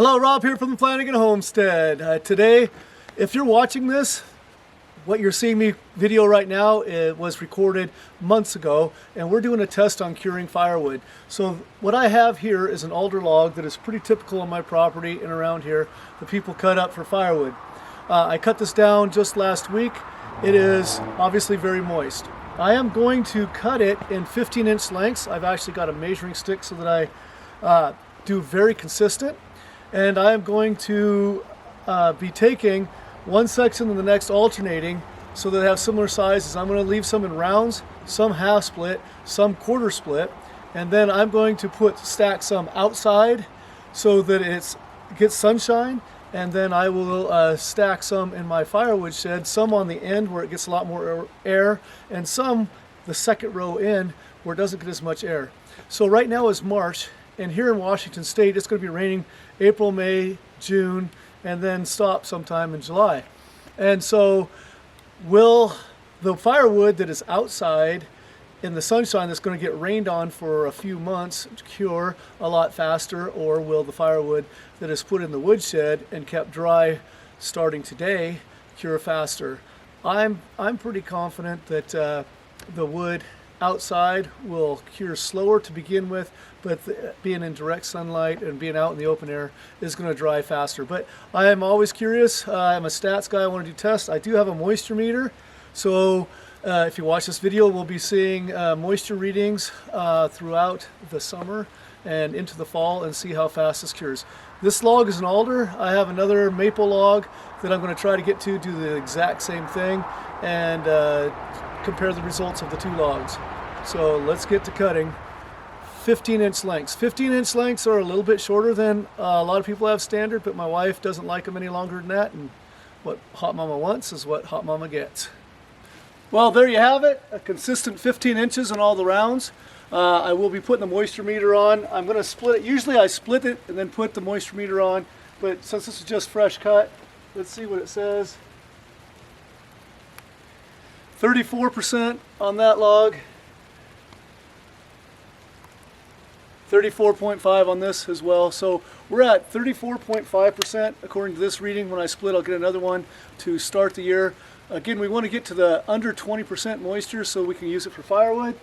Hello, Rob here from the Flanagan Homestead. Today, if you're watching this, what you're seeing me video right now, it was recorded months ago, and we're doing a test on curing firewood. So what I have here is an alder log that is pretty typical on my property and around here that people cut up for firewood. I cut this down just last week. It is obviously very moist. I am going to cut it in 15-inch lengths. I've actually got a measuring stick so that I do very consistent. And I am going to be taking one section and the next alternating so that they have similar sizes. I'm going to leave some in rounds, some half split, some quarter split, and then I'm going to stack some outside so that it gets sunshine, and then I will stack some in my firewood shed, some on the end where it gets a lot more air, and some the second row in where it doesn't get as much air. So right now is March, and here in Washington State it's going to be raining April, May, June, and then stop sometime in July. And so will the firewood that is outside in the sunshine that's going to get rained on for a few months cure a lot faster, or will the firewood that is put in the woodshed and kept dry starting today cure faster? I'm pretty confident that the wood outside will cure slower to begin with, but being in direct sunlight and being out in the open air is going to dry faster. But I am always curious. I'm a stats guy. I want to do tests. I do have a moisture meter, so if you watch this video, we'll be seeing moisture readings throughout the summer and into the fall, and see how fast this cures. This log is an alder. I have another maple log that I'm going to try to get to do the exact same thing and compare the results of the two logs. So let's get to cutting. 15-inch lengths. 15-inch lengths are a little bit shorter than a lot of people have standard, but my wife doesn't like them any longer than that, and what Hot Mama wants is what Hot Mama gets. Well, there you have it, a consistent 15 inches on all the rounds. I will be putting the moisture meter on. I'm going to split it. Usually I split it and then put the moisture meter on, but since this is just fresh cut, let's see what it says. 34% on that log. 34.5 on this as well. So we're at 34.5% according to this reading. When I split, I'll get another one to start the year. Again, we want to get to the under 20% moisture so we can use it for firewood.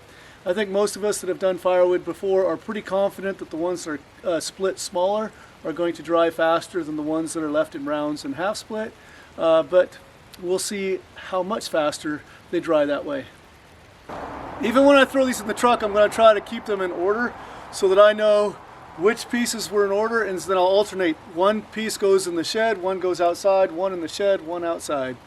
I think most of us that have done firewood before are pretty confident that the ones that are split smaller are going to dry faster than the ones that are left in rounds and half split. But we'll see how much faster they dry that way. Even when I throw these in the truck, I'm going to try to keep them in order so that I know which pieces were in order, and then I'll alternate. One piece goes in the shed, one goes outside, one in the shed, one outside.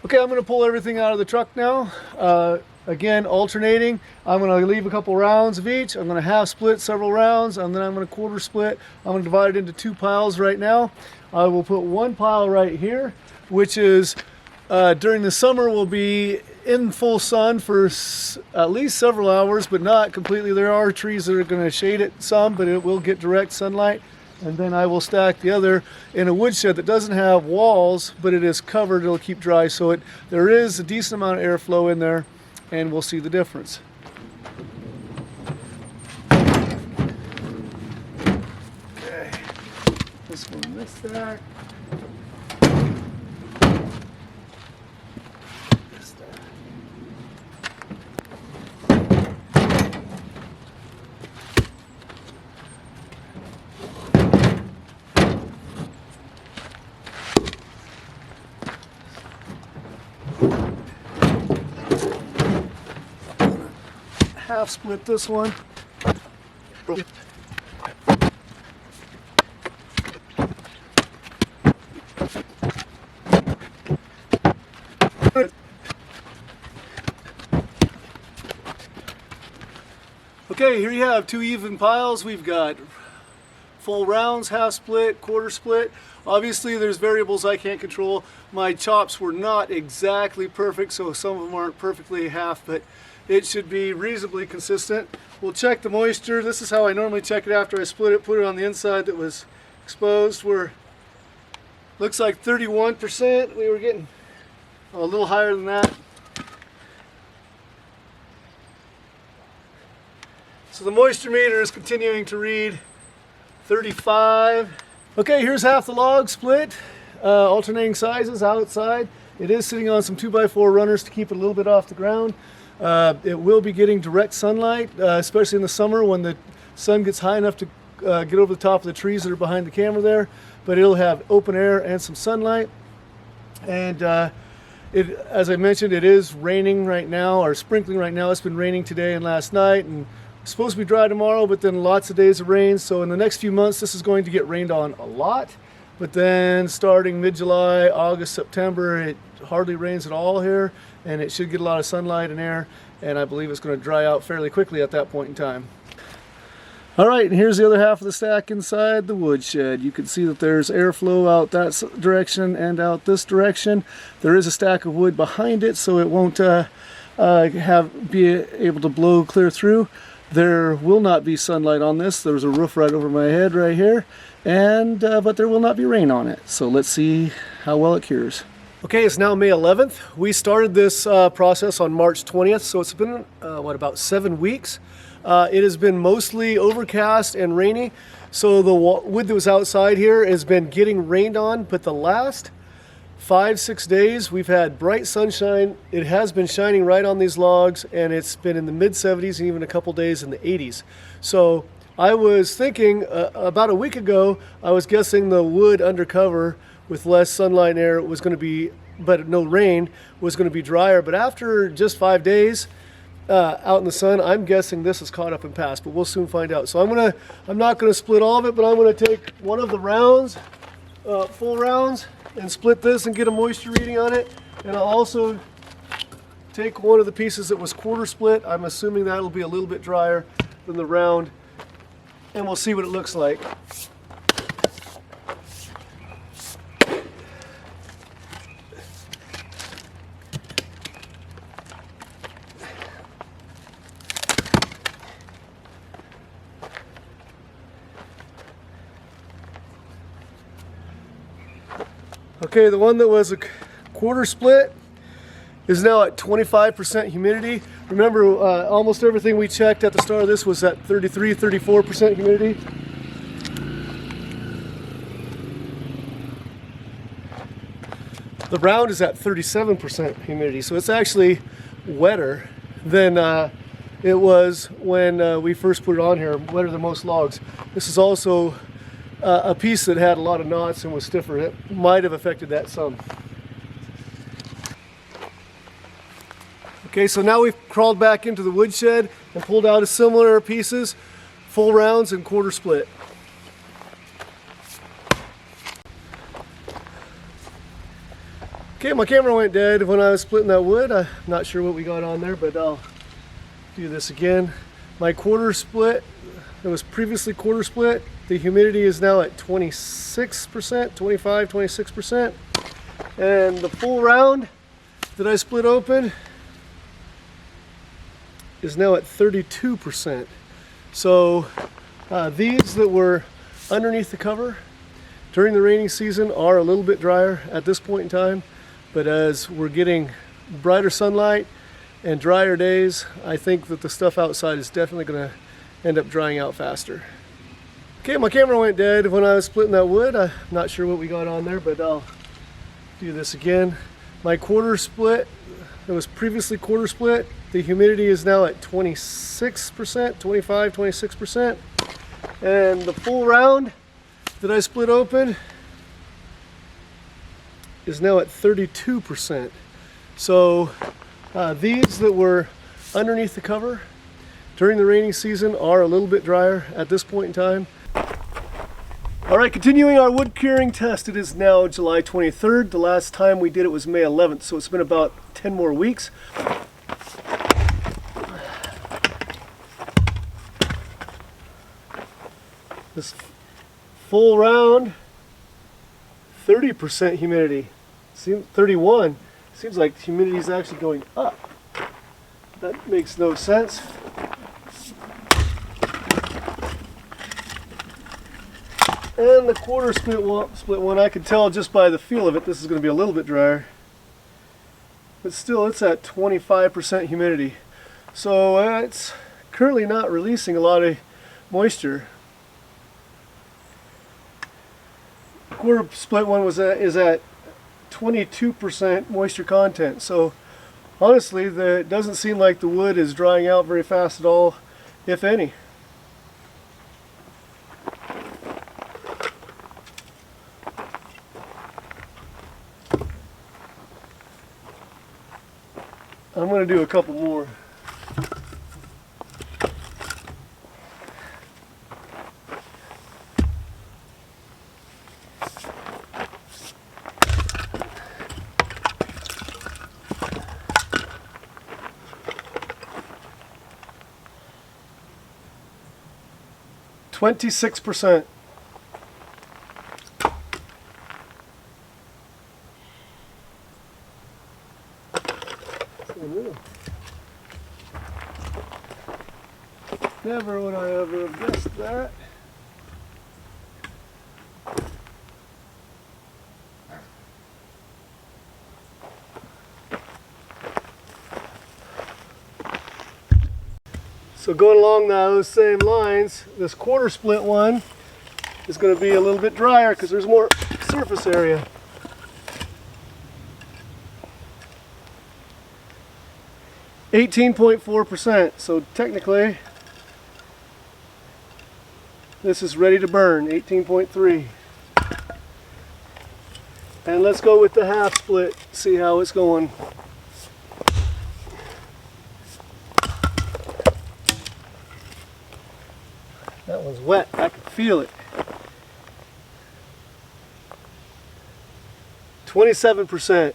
Okay, I'm going to pull everything out of the truck now. Again, alternating. I'm going to leave a couple rounds of each. I'm going to half split several rounds, and then I'm going to quarter split. I'm going to divide it into two piles right now. I will put one pile right here, which is during the summer will be in full sun for at least several hours, but not completely. There are trees that are going to shade it some, but it will get direct sunlight. And then I will stack the other in a woodshed that doesn't have walls, but it is covered. It'll keep dry, so there is a decent amount of airflow in there, and we'll see the difference. Okay, this one, this stack. This stack. Half split this one. Okay, here you have two even piles. We've got full rounds, half split, quarter split. Obviously there's variables I can't control. My chops were not exactly perfect, so some of them aren't perfectly half, but it should be reasonably consistent. We'll check the moisture. This is how I normally check it after I split it, put it on the inside that was exposed. Looks like 31%. We were getting a little higher than that. So the moisture meter is continuing to read 35. Okay, here's half the log split, alternating sizes outside. It is sitting on some 2x4 runners to keep it a little bit off the ground. It will be getting direct sunlight, especially in the summer when the sun gets high enough to get over the top of the trees that are behind the camera there. But it'll have open air and some sunlight. And as I mentioned, it is raining right now, or sprinkling right now. It's been raining today and last night, and it's supposed to be dry tomorrow, but then lots of days of rain. So in the next few months, this is going to get rained on a lot. But then starting mid-July, August, September, it hardly rains at all here, and it should get a lot of sunlight and air, and I believe it's going to dry out fairly quickly at that point in time. All right, and here's the other half of the stack inside the woodshed. You can see that there's airflow out that direction and out this direction. There is a stack of wood behind it, so it won't be able to blow clear through. There will not be sunlight on this. There's a roof right over my head right here, and but there will not be rain on it. So let's see how well it cures. Okay, it's now May 11th. We started this process on March 20th, so it's been about 7 weeks. It has been mostly overcast and rainy, so the wood that was outside here has been getting rained on, but the last 5-6 days we've had bright sunshine. It has been shining right on these logs, and it's been in the mid-70s and even a couple days in the 80s. So I was thinking about a week ago, I was guessing the wood under cover with less sunlight and air was going to be, but no rain, was going to be drier. But after just 5 days out in the sun, I'm guessing this is caught up and passed, but we'll soon find out. So I'm not going to split all of it, but I'm going to take one of the rounds, full rounds, and split this and get a moisture reading on it. And I'll also take one of the pieces that was quarter split. I'm assuming that'll be a little bit drier than the round, and we'll see what it looks like. Okay, the one that was a quarter split is now at 25% humidity. Remember, almost everything we checked at the start of this was at 33-34% humidity. The round is at 37% humidity, so it's actually wetter than it was when we first put it on here, wetter than most logs. This is also a piece that had a lot of knots and was stiffer. It might have affected that some. Okay, so now we've crawled back into the woodshed and pulled out similar pieces, full rounds and quarter split. Okay, my camera went dead when I was splitting that wood. I'm not sure what we got on there, but I'll do this again. My quarter split, it was previously quarter split. The humidity is now at 26%, 26%. And the full round that I split open is now at 32%. So these that were underneath the cover during the rainy season are a little bit drier at this point in time, but as we're getting brighter sunlight and drier days, I think that the stuff outside is definitely going to end up drying out faster. Okay, my camera went dead when I was splitting that wood. I'm not sure what we got on there, but I'll do this again. My quarter split, it was previously quarter split. The humidity is now at 26%, 26%. And the full round that I split open is now at 32%. So these that were underneath the cover during the rainy season are a little bit drier at this point in time. All right, continuing our wood curing test. It is now July 23rd. The last time we did it was May 11th, so it's been about 10 more weeks. This full round, 30% humidity. 31. Seems like humidity is actually going up. That makes no sense. And the quarter split one, I can tell just by the feel of it, this is going to be a little bit drier. But still, it's at 25% humidity. So it's currently not releasing a lot of moisture. Quarter split one is at 22% moisture content. So honestly, it doesn't seem like the wood is drying out very fast at all, if any. I'm going to do a couple more. %26. Never would I ever have guessed that. So going along those same lines, this quarter split one is going to be a little bit drier because there's more surface area. %18.4%, so technically this is ready to burn, 18.3. And let's go with the half split, see how it's going. That one's wet, I can feel it. 27%.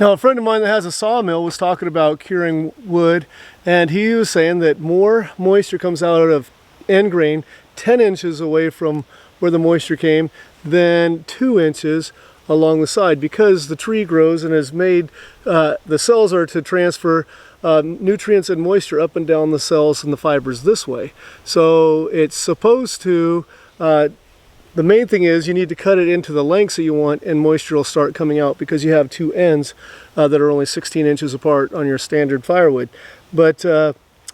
Now, a friend of mine that has a sawmill was talking about curing wood, and he was saying that more moisture comes out of end grain 10 inches away from where the moisture came than 2 inches along the side, because the tree grows and is made, the cells are to transfer nutrients and moisture up and down the cells and the fibers this way. So it's supposed to, the main thing is you need to cut it into the lengths that you want, and moisture will start coming out because you have two ends that are only 16 inches apart on your standard firewood. But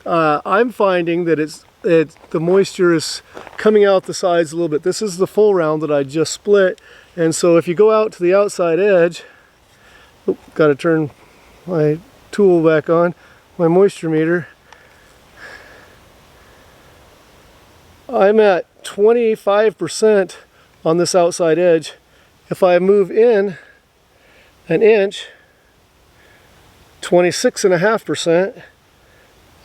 I'm finding that the moisture is coming out the sides a little bit. This is the full round that I just split, and so if you go out to the outside edge, got to turn my tool back on, my moisture meter, I'm at 25% on this outside edge. If I move in an inch, 26.5%.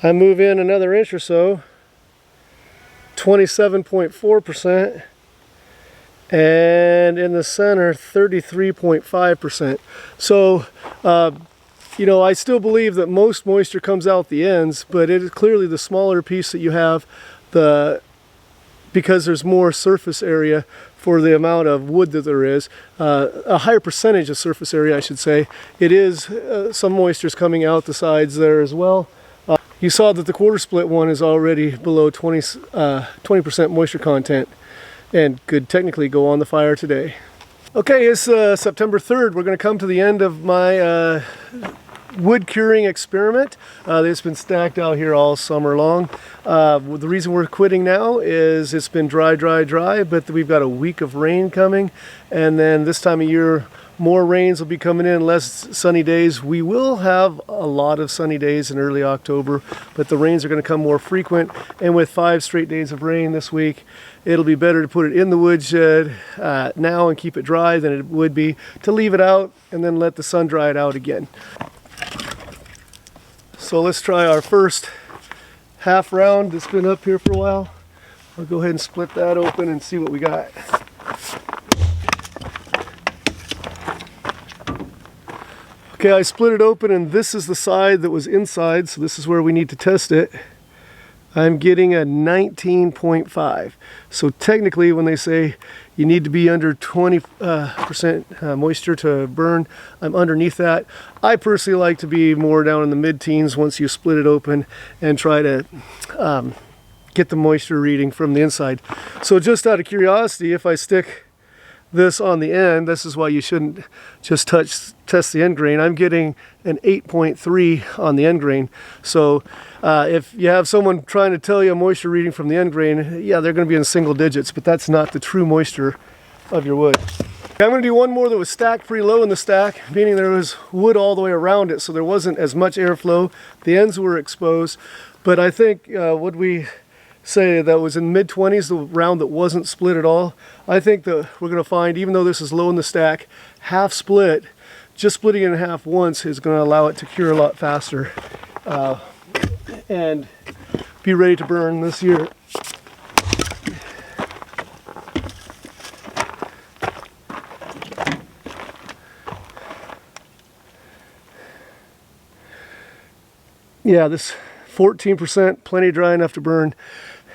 I move in another inch or so, 27.4%. And in the center, 33.5%. So, you know, I still believe that most moisture comes out the ends, but it is clearly the smaller piece that you have, because there's more surface area for the amount of wood that there is, a higher percentage of surface area, I should say. It is, some moisture is coming out the sides there as well. You saw that the quarter split one is already below 20% moisture content and could technically go on the fire today. Okay, it's September 3rd. We're going to come to the end of my wood curing experiment. It's been stacked out here all summer long. The reason we're quitting now is it's been dry, but we've got a week of rain coming, and then this time of year more rains will be coming in, less sunny days. We will have a lot of sunny days in early October, but the rains are going to come more frequent, and with 5 straight days of rain this week, it'll be better to put it in the woodshed now and keep it dry than it would be to leave it out and then let the sun dry it out again. So let's try our first half round that's been up here for a while. I'll go ahead and split that open and see what we got. Okay, I split it open, and this is the side that was inside, so this is where we need to test it. I'm getting a 19.5. So technically when they say you need to be under 20% moisture to burn, I'm underneath that. I personally like to be more down in the mid-teens once you split it open and try to get the moisture reading from the inside. So just out of curiosity, if I stick this on the end, this is why you shouldn't just test the end grain. I'm getting an 8.3 on the end grain. So if you have someone trying to tell you a moisture reading from the end grain, yeah, they're going to be in single digits, but that's not the true moisture of your wood. I'm going to do one more that was stacked pretty low in the stack, meaning there was wood all the way around it, so there wasn't as much airflow. The ends were exposed, but I think would we say that was in mid-20s, the round that wasn't split at all. I think that we're going to find, even though this is low in the stack, half split, just splitting it in half once is going to allow it to cure a lot faster and be ready to burn this year. Yeah, this 14%, plenty dry enough to burn.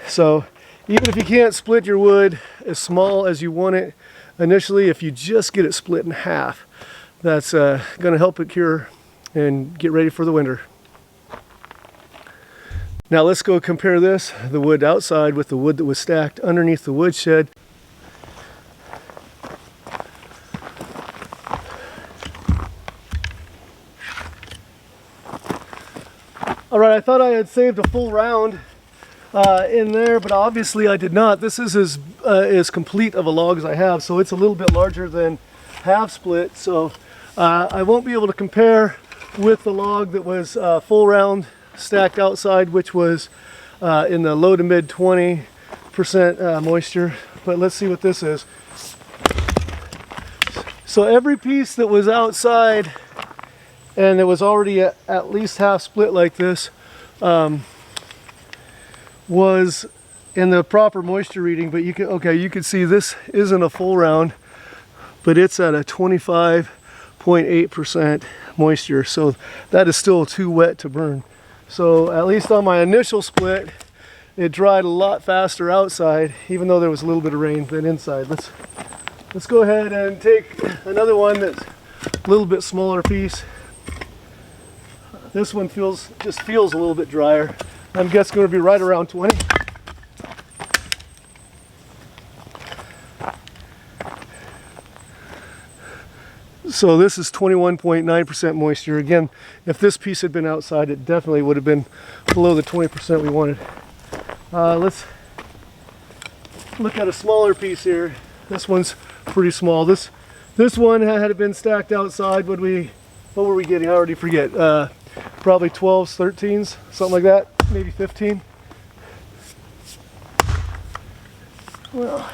So even if you can't split your wood as small as you want it initially, if you just get it split in half, that's going to help it cure and get ready for the winter. Now let's go compare this, the wood outside, with the wood that was stacked underneath the woodshed. All right, I thought I had saved a full round in there, but obviously I did not. This is as complete of a log as I have, so it's a little bit larger than half split. So I won't be able to compare with the log that was full round stacked outside, which was in the low to mid 20% moisture. But let's see what this is. So every piece that was outside and it was already at least half split like this was in the proper moisture reading, but you can see this isn't a full round, but it's at a 25.8% moisture, so that is still too wet to burn. So at least on my initial split, it dried a lot faster outside, even though there was a little bit of rain, than inside. Let's go ahead and take another one that's a little bit smaller piece. This one just feels a little bit drier. I'm guessing it's going to be right around 20. So this is 21.9% moisture. Again, if this piece had been outside, it definitely would have been below the 20% we wanted. Let's look at a smaller piece here. This one's pretty small. This one, had it been stacked outside, what were we getting? I already forget. Probably 12s, 13s, something like that, maybe 15. Well,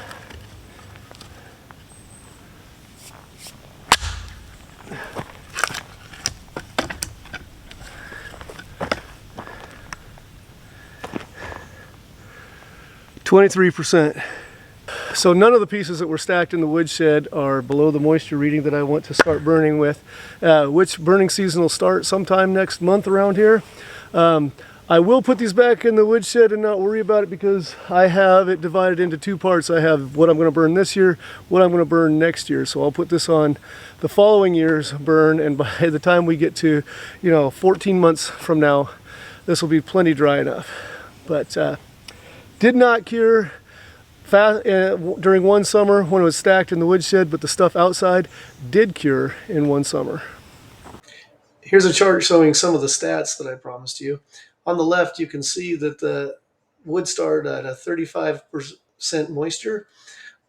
%. So none of the pieces that were stacked in the woodshed are below the moisture reading that I want to start burning with, which burning season will start sometime next month around here. I will put these back in the woodshed and not worry about it, because I have it divided into two parts. I have what I'm going to burn this year, what I'm going to burn next year. So I'll put this on the following year's burn, and by the time we get to 14 months from now, this will be plenty dry enough. But did not cure fast during one summer when it was stacked in the woodshed, but the stuff outside did cure in one summer. Here's a chart showing some of the stats that I promised you. On the left, you can see that the wood started at a 35% moisture.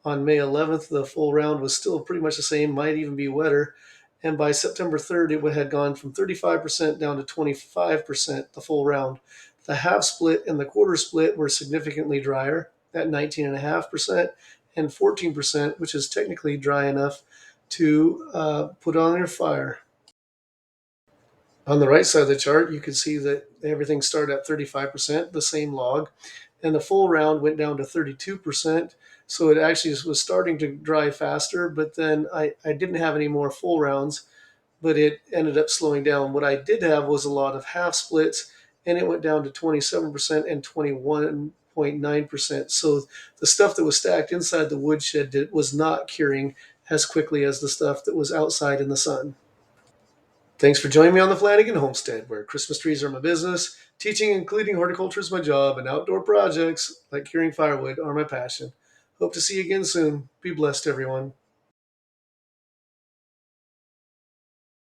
On May 11th, the full round was still pretty much the same, might even be wetter. And by September 3rd, it had gone from 35% down to 25%, the full round. The half split and the quarter split were significantly drier at 19.5% and 14%, which is technically dry enough to put on your fire. On the right side of the chart, you can see that everything started at 35%, the same log, and the full round went down to 32%. So it actually was starting to dry faster, but then I didn't have any more full rounds, but it ended up slowing down. What I did have was a lot of half splits and it went down to 27% and 21.9%. So the stuff that was stacked inside the woodshed that was not curing as quickly as the stuff that was outside in the sun. Thanks for joining me on the Flanagan Homestead, where Christmas trees are my business, teaching and including horticulture is my job, and outdoor projects like curing firewood are my passion. Hope to see you again soon. Be blessed, everyone.